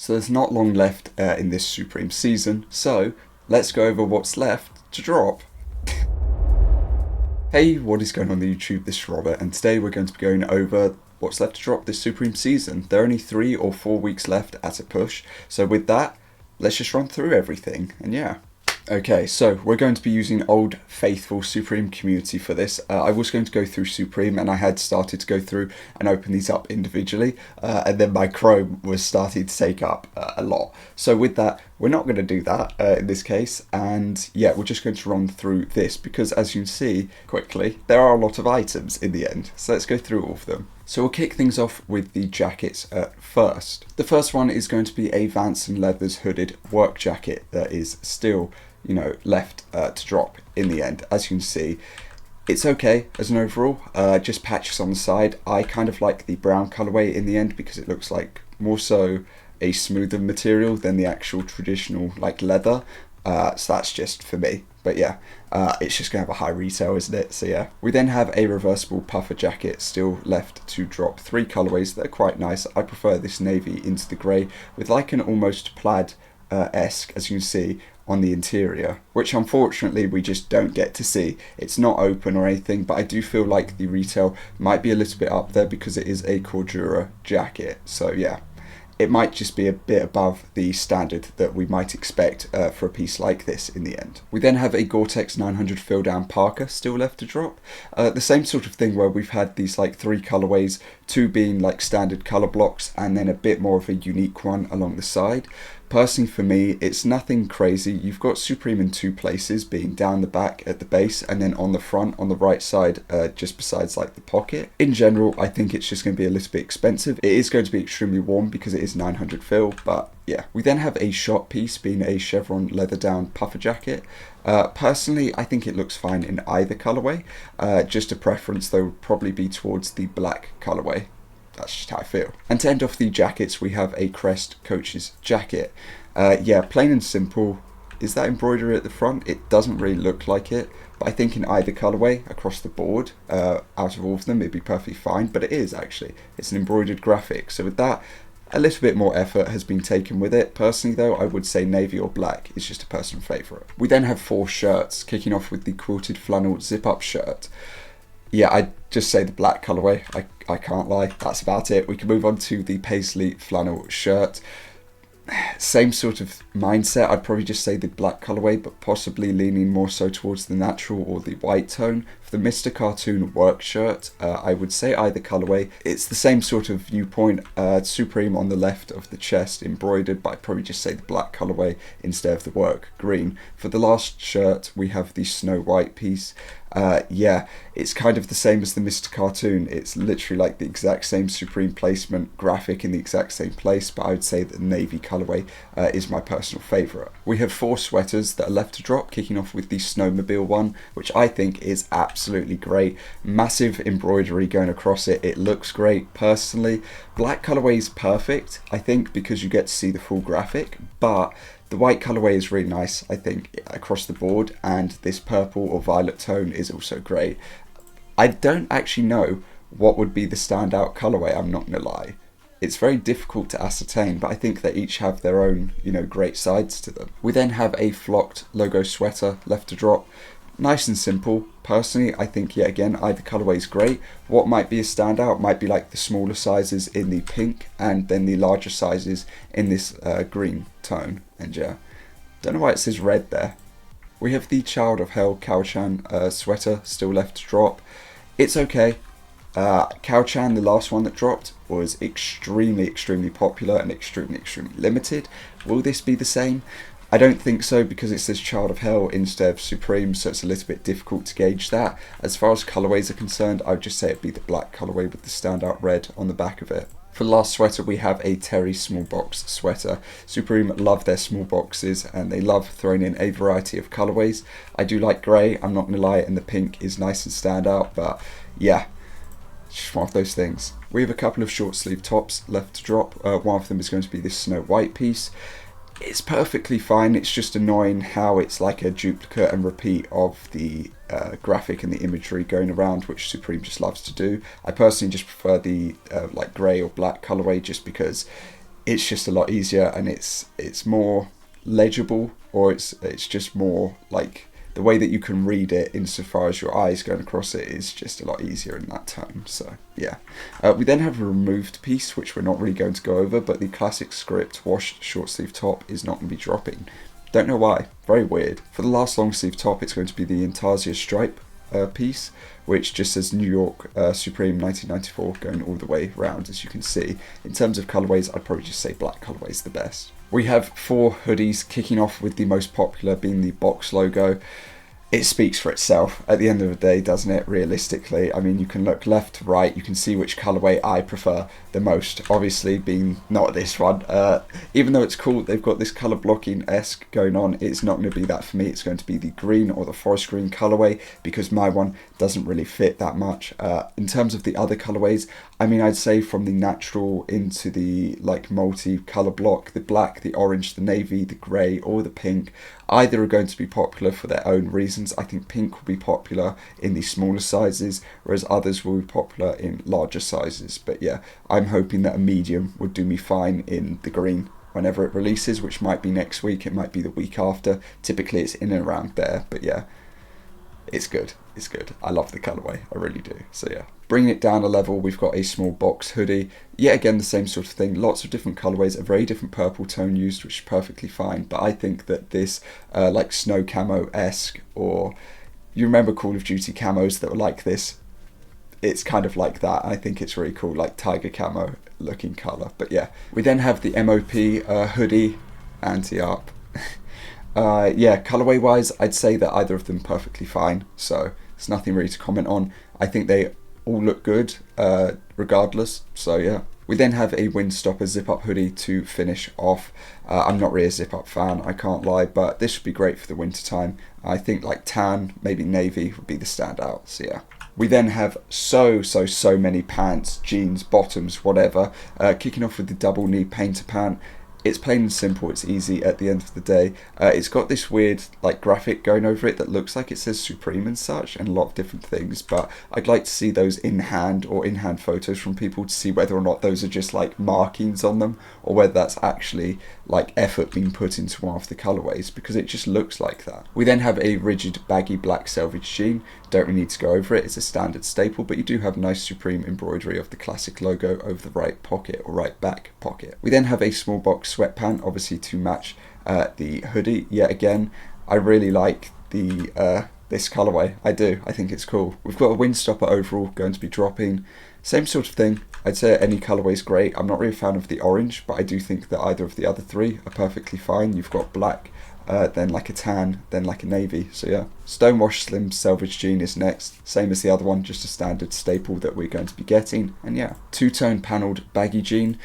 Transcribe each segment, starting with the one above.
So there's not long left in this Supreme season, so let's go over what's left to drop. Hey, what is going on YouTube? This is Robert, and today we're going to be going over what's left to drop this Supreme season. There are only 3 or 4 weeks left at a push, so with that, let's just run through everything, and yeah. Okay, so we're going to be using Old Faithful Supreme Community for this. I was going to go through Supreme, and I had started to go through and open these up individually, and then my Chrome was starting to take up a lot. So with that, we're not going to do that in this case, and yeah, we're just going to run through this, because as you can see quickly, there are a lot of items in the end. So let's go through all of them. So we'll kick things off with the jackets first. The first one is going to be a Vance and Leathers hooded work jacket that is still, you know, left to drop in the end. As you can see, it's okay as an overall, just patches on the side. I kind of like the brown colorway in the end because it looks like more so a smoother material than the actual traditional like leather. So that's just for me, but yeah, it's just gonna have a high retail, isn't it? So yeah, we then have a reversible puffer jacket still left to drop. 3 colorways that are quite nice. I prefer this navy into the grey with like an almost plaid esque, as you can see, on the interior, which unfortunately we just don't get to see. It's not open or anything, but I do feel like the retail might be a little bit up there because it is a Cordura jacket. So yeah, it might just be a bit above the standard that we might expect for a piece like this in the end. We then have a Gore-Tex 900 fill down parka still left to drop. The same sort of thing where we've had these like 3 colorways, 2 being like standard color blocks and then a bit more of a unique one along the side. Personally for me, it's nothing crazy. You've got Supreme in 2 places, being down the back at the base and then on the front on the right side, just besides like the pocket. In general, I think it's just going to be a little bit expensive. It is going to be extremely warm because it is 900 fill, but yeah. We then have a shot piece being a chevron leather down puffer jacket. Personally, I think it looks fine in either colorway. Just a preference though would probably be towards the black colorway. That's just how I feel. And to end off the jackets, we have a Crest Coach's jacket. Yeah, plain and simple. Is that embroidery at the front? It doesn't really look like it, but I think in either colorway across the board, out of all of them, it'd be perfectly fine, but it is actually. It's an embroidered graphic. So with that, a little bit more effort has been taken with it. Personally though, I would say navy or black is just a personal favourite. We then have 4 shirts, kicking off with the quilted flannel zip-up shirt. Yeah, I'd just say the black colourway, I can't lie, that's about it. We can move on to the paisley flannel shirt. Same sort of mindset, I'd probably just say the black colourway, but possibly leaning more so towards the natural or the white tone. For the Mr. Cartoon work shirt, I would say either colourway. It's the same sort of viewpoint, Supreme on the left of the chest, embroidered, but I'd probably just say the black colourway instead of the work green. For the last shirt, we have the Snow White piece. Yeah, it's kind of the same as the Mr. Cartoon. It's literally like the exact same Supreme placement graphic in the exact same place, but I would say that the navy colourway is my personal favourite. We have 4 sweaters that are left to drop, kicking off with the Snowmobile one, which I think is absolutely great. Massive embroidery going across it. It looks great. Personally, black colourway is perfect, I think, because you get to see the full graphic, but the white colourway is really nice, I think, across the board, and this purple or violet tone is also great. I don't actually know what would be the standout colourway, I'm not gonna lie. It's very difficult to ascertain, but I think they each have their own, you know, great sides to them. We then have a flocked logo sweater left to drop. Nice and simple. Personally, I think, yeah, again, either colourway is great. What might be a standout might be like the smaller sizes in the pink and then the larger sizes in this green tone. And yeah, don't know why it says red there. We have the Child of Hell Cow-chan sweater still left to drop. It's okay. Cow-chan, the last one that dropped, was extremely popular and extremely limited. Will this be the same? I don't think so, because it says Child of Hell instead of Supreme, so it's a little bit difficult to gauge that. As far as colourways are concerned, I would just say it'd be the black colourway with the standout red on the back of it. For the last sweater, we have a Terry small box sweater. Supreme love their small boxes and they love throwing in a variety of colourways. I do like grey, I'm not gonna lie, and the pink is nice and standout, but yeah, it's just one of those things. We have a couple of short sleeve tops left to drop. One of them is going to be this Snow White piece. It's perfectly fine, it's just annoying how it's like a duplicate and repeat of the graphic and the imagery going around, which Supreme just loves to do. I personally just prefer the like grey or black colourway, just because it's just a lot easier, and it's more legible, or it's just more like the way that you can read it insofar as your eyes going across it is just a lot easier in that tone. So yeah. We then have a removed piece, which we're not really going to go over, but the classic script washed short sleeve top is not going to be dropping. Don't know why, very weird. For the last long sleeve top, it's going to be the Intarsia stripe piece, which just says New York Supreme 1994 going all the way around, as you can see. In terms of colourways, I'd probably just say black colourway is the best. We have 4 hoodies, kicking off with the most popular being the box logo. It speaks for itself at the end of the day, doesn't it, realistically? I mean, you can look left to right, you can see which colourway I prefer the most, obviously being not this one. Even though it's cool, they've got this colour blocking-esque going on, it's not going to be that for me. It's going to be the green or the forest green colourway, because my one doesn't really fit that much. In terms of the other colourways, I mean, I'd say from the natural into the like multi-colour block, the black, the orange, the navy, the grey or the pink, either are going to be popular for their own reasons. I think pink will be popular in the smaller sizes, whereas others will be popular in larger sizes. But yeah, I'm hoping that a medium would do me fine in the green whenever it releases, which might be next week, it might be the week after. Typically it's in and around there, but yeah, it's good. It's good. I love the colourway, I really do. So yeah. Bringing it down a level, we've got a small box hoodie. Yet again, the same sort of thing. Lots of different colourways, a very different purple tone used, which is perfectly fine. But I think that this, like snow camo-esque, or you remember Call of Duty camos that were like this? It's kind of like that. I think it's really cool, like tiger camo looking colour. But yeah. We then have the MOP hoodie, anti-up. Yeah, colourway wise, I'd say that either of them perfectly fine. So there's nothing really to comment on. I think they all look good regardless, so yeah. We then have a Windstopper zip-up hoodie to finish off. I'm not really a zip-up fan, I can't lie, but this would be great for the winter time. I think like tan, maybe navy would be the standout, so yeah. We then have so many pants, jeans, bottoms, whatever. Kicking off with the double knee painter pant. It's plain and simple, it's easy at the end of the day. It's got this weird like graphic going over it that looks like it says Supreme and such, and a lot of different things, but I'd like to see those in hand or in hand photos from people to see whether or not those are just like markings on them, or whether that's actually like effort being put into one of the colorways, because it just looks like that. We then have a rigid baggy black selvage jean. Don't really need to go over it, it's a standard staple, but you do have nice Supreme embroidery of the classic logo over the right pocket or right back pocket. We then have a small box sweatpant, obviously to match the hoodie. Yet again, I really like the this colorway. I do. I think it's cool. We've got a Windstopper overall going to be dropping. Same sort of thing. I'd say any colorway is great. I'm not really a fan of the orange, but I do think that either of the other three are perfectly fine. You've got black, then like a tan, then like a navy. So yeah. Stonewash Slim Selvage Jean is next. Same as the other one, just a standard staple that we're going to be getting. And yeah, two-tone panelled baggy jean.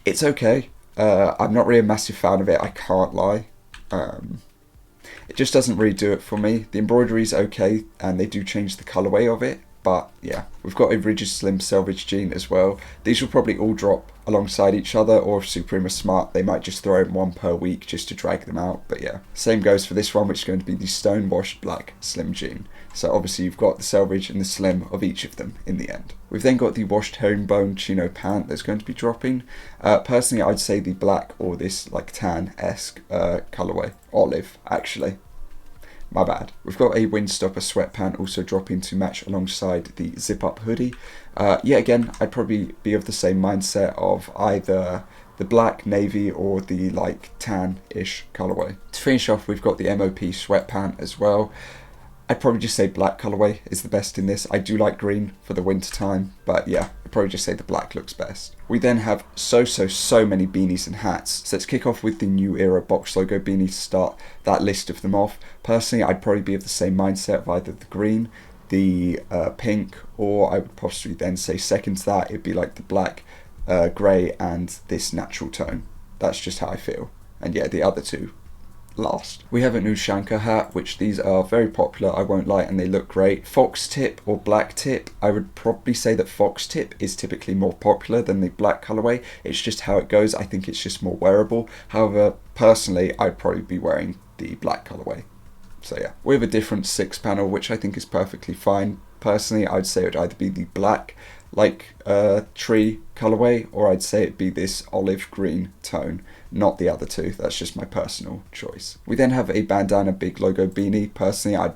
It's okay. I'm not really a massive fan of it, I can't lie. It just doesn't really do it for me. The embroidery's okay, and they do change the colourway of it, but yeah. We've got a rigid slim selvage jean as well. These will probably all drop alongside each other, or if Supreme are smart, they might just throw in one per week just to drag them out, but yeah. Same goes for this one, which is going to be the Stonewashed Black Slim Jean. So obviously you've got the selvage and the slim of each of them in the end. We've then got the washed herringbone chino pant that's going to be dropping. Personally, I'd say the black or this like tan-esque colourway. Olive, actually. My bad. We've got a Windstopper sweatpant also dropping to match alongside the zip-up hoodie. Yet again, I'd probably be of the same mindset of either the black, navy, or the like tan-ish colourway. To finish off, we've got the MOP sweatpant as well. I'd probably just say black colourway is the best in this. I do like green for the winter time, but yeah, I'd probably just say the black looks best. We then have so many beanies and hats. So let's kick off with the New Era box logo beanies to start that list of them off. Personally, I'd probably be of the same mindset of either the green, the pink, or I would possibly then say second to that, it'd be like the black, grey, and this natural tone. That's just how I feel. And yeah, the other two last. We have a new Shankar hat, which these are very popular, I won't lie, and they look great. Fox tip or black tip, I would probably say that fox tip is typically more popular than the black colourway. It's just how it goes. I think it's just more wearable. However, personally, I'd probably be wearing the black colourway. So yeah, we have a different 6 panel, which I think is perfectly fine. Personally, I'd say it would either be the black, like tree colorway, or I'd say it'd be this olive green tone, not the other two. That's just my personal choice. We then have a bandana big logo beanie. Personally, I'd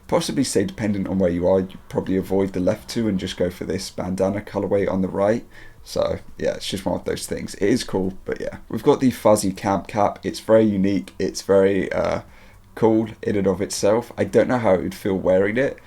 possibly say, dependent on where you are, you'd probably avoid the left two and just go for this bandana colorway on the right. So yeah, it's just one of those things. It is cool, but yeah. We've got the fuzzy camp cap. It's very unique. It's very cool in and of itself. I don't know how it would feel wearing it,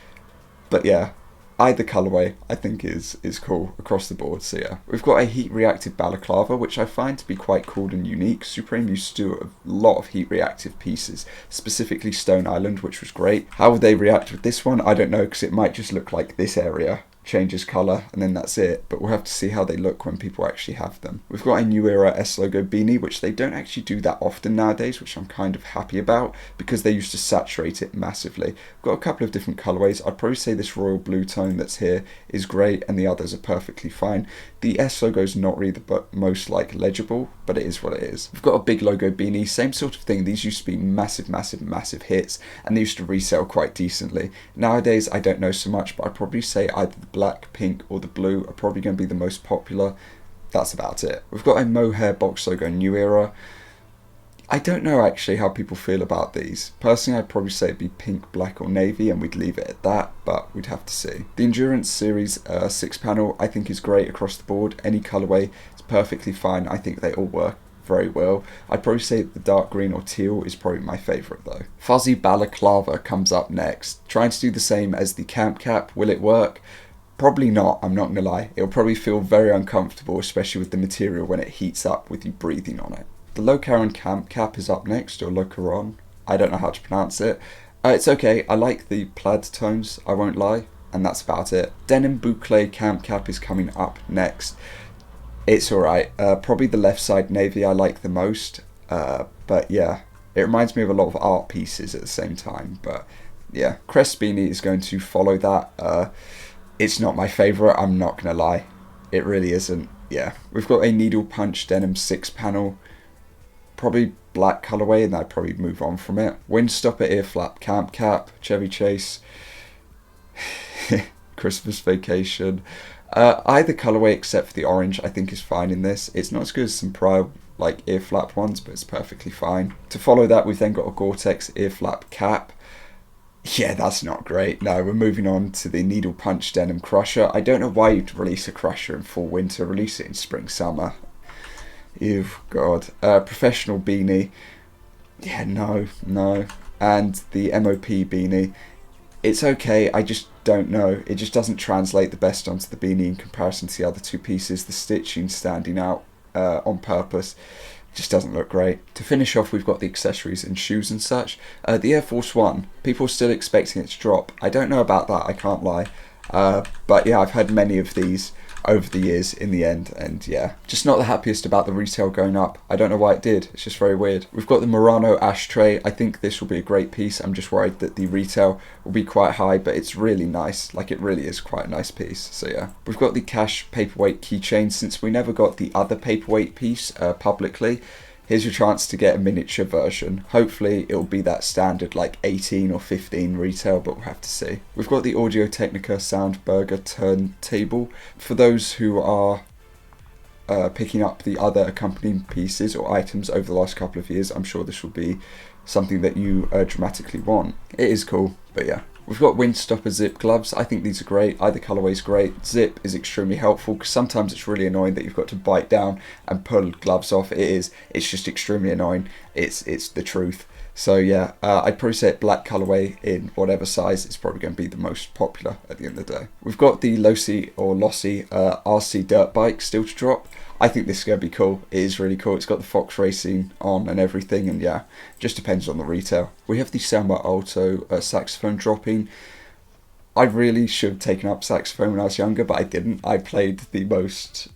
but yeah, either colorway I think is cool across the board. So yeah, we've got a heat reactive balaclava, which I find to be quite cool and unique. Supreme used to do a lot of heat reactive pieces, specifically Stone Island, which was great. How would they react with this one? I don't know, because it might just look like this area changes colour and then that's it, but we'll have to see how they look when people actually have them. We've got a New Era S logo beanie, which they don't actually do that often nowadays, which I'm kind of happy about because they used to saturate it massively. We've got a couple of different colourways. I'd probably say this royal blue tone that's here is great and the others are perfectly fine. The S logo is not really the most like legible, but it is what it is. We've got a big logo beanie, same sort of thing. These used to be massive hits and they used to resell quite decently. Nowadays I don't know so much, but I'd probably say either the black, pink or the blue are probably going to be the most popular. That's about it. We've got a mohair box logo New Era. I don't know actually how people feel about these. Personally, I'd probably say it'd be pink, black or navy and we'd leave it at that, but we'd have to see. The Endurance Series 6 panel I think is great across the board. Any colourway is perfectly fine. I think they all work very well. I'd probably say the dark green or teal is probably my favourite though. Fuzzy balaclava comes up next. Trying to do the same as the camp cap. Will it work? Probably not, I'm not gonna lie. It'll probably feel very uncomfortable, especially with the material when it heats up with you breathing on it. The Locaron camp cap is up next, or Locaron. I don't know how to pronounce it. It's okay, I like the plaid tones, I won't lie, and that's about it. Denim Boucle camp cap is coming up next. It's alright, probably the left side navy I like the most, but yeah, it reminds me of a lot of art pieces at the same time, but yeah. Crest beanie is going to follow that. It's not my favourite, I'm not gonna lie, it really isn't. Yeah, we've got a needle punch denim 6 panel, probably black colourway, and I'd probably move on from it. Windstopper ear flap camp cap, Chevy Chase, Christmas Vacation. Either colourway except for the orange I think is fine in this. It's not as good as some prior like ear flap ones, but it's perfectly fine. To follow that, we've then got a Gore-Tex ear flap cap. Yeah, that's not great. No, we're moving on to the needle punch denim crusher. I don't know why you'd release a crusher in fall winter, release it in spring summer. Ew, God. Professional beanie. Yeah, no. And the MOP beanie. It's okay, I just don't know. It just doesn't translate the best onto the beanie in comparison to the other two pieces. The stitching standing out on purpose just doesn't look great. To finish off, we've got the accessories and shoes and such. The Air Force One, people are still expecting it to drop. I don't know about that, I can't lie. But yeah, I've had many of these over the years in the end, and yeah, just not the happiest about the retail going up. I don't know why it did, it's just very weird. We've got the Murano ashtray. I think this will be a great piece. I'm just worried that the retail will be quite high, but it's really nice. Like, it really is quite a nice piece. So yeah, we've got the Cash paperweight keychain. Since we never got the other paperweight piece publicly, here's your chance to get a miniature version. Hopefully it'll be that standard like 18 or 15 retail, but we'll have to see. We've got the Audio Technica Soundburger turntable. For those who are picking up the other accompanying pieces or items over the last couple of years, I'm sure this will be something that you dramatically want. It is cool, but yeah. We've got Windstopper zip gloves. I think these are great. Either colourway is great. Zip is extremely helpful because sometimes it's really annoying that you've got to bite down and pull gloves off. It's just extremely annoying. It's the truth. So yeah, I'd probably say black colourway in whatever size is probably going to be the most popular at the end of the day. We've got the Lossy or Lossy RC dirt bike still to drop. I think this is going to be cool. It is really cool. It's got the Fox Racing on and everything, and yeah, just depends on the retail. We have the Selma Alto saxophone dropping. I really should have taken up saxophone when I was younger, but I didn't. I played the most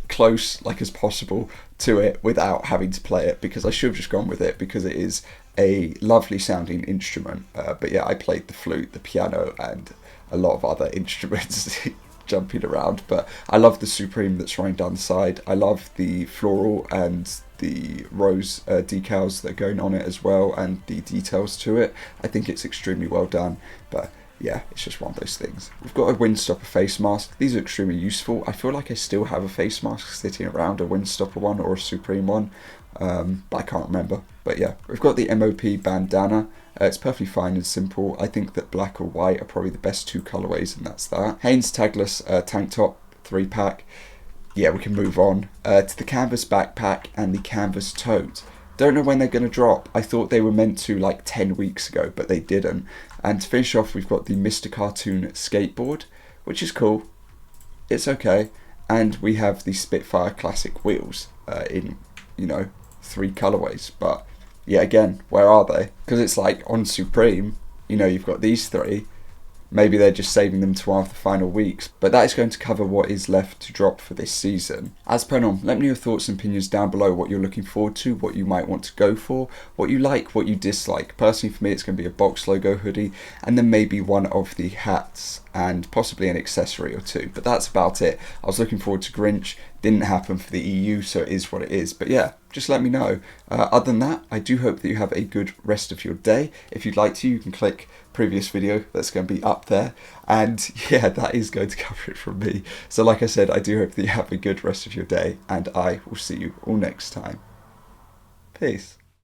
close like as possible to it without having to play it, because I should have just gone with it because it is a lovely sounding instrument. But yeah, I played the flute, the piano, and a lot of other instruments jumping around. But I love the Supreme that's running down the side. I love the floral and the rose decals that are going on it as well, and the details to it. I think it's extremely well done. But yeah, it's just one of those things. We've got a windstopper face mask. These are extremely useful. I feel like I still have a face mask sitting around, a windstopper one or a Supreme one, but I can't remember. But yeah, we've got the MOP bandana. It's perfectly fine and simple. I think that black or white are probably the best two colorways, and that's that. Hanes tagless tank top 3-pack. Yeah, we can move on to the canvas backpack and the canvas tote. Don't know when they're going to drop. I thought they were meant to like 10 weeks ago, but they didn't. And to finish off, we've got the Mr. Cartoon skateboard, which is cool. It's okay. And we have the Spitfire Classic wheels in, 3 colorways. But yeah, again, where are they? Because it's like on Supreme, you've got these 3. Maybe they're just saving them to one of the final weeks, but that is going to cover what is left to drop for this season. As per norm, let me know your thoughts and opinions down below, what you're looking forward to, what you might want to go for, what you like, what you dislike. Personally for me, it's going to be a box logo hoodie, and then maybe one of the hats, and possibly an accessory or 2, but that's about it. I was looking forward to Grinch, didn't happen for the EU, so it is what it is, but yeah, just let me know. Other than that, I do hope that you have a good rest of your day. If you'd like to, you can click previous video that's going to be up there, and yeah, that is going to cover it from me. So like I said, I do hope that you have a good rest of your day, and I will see you all next time. Peace.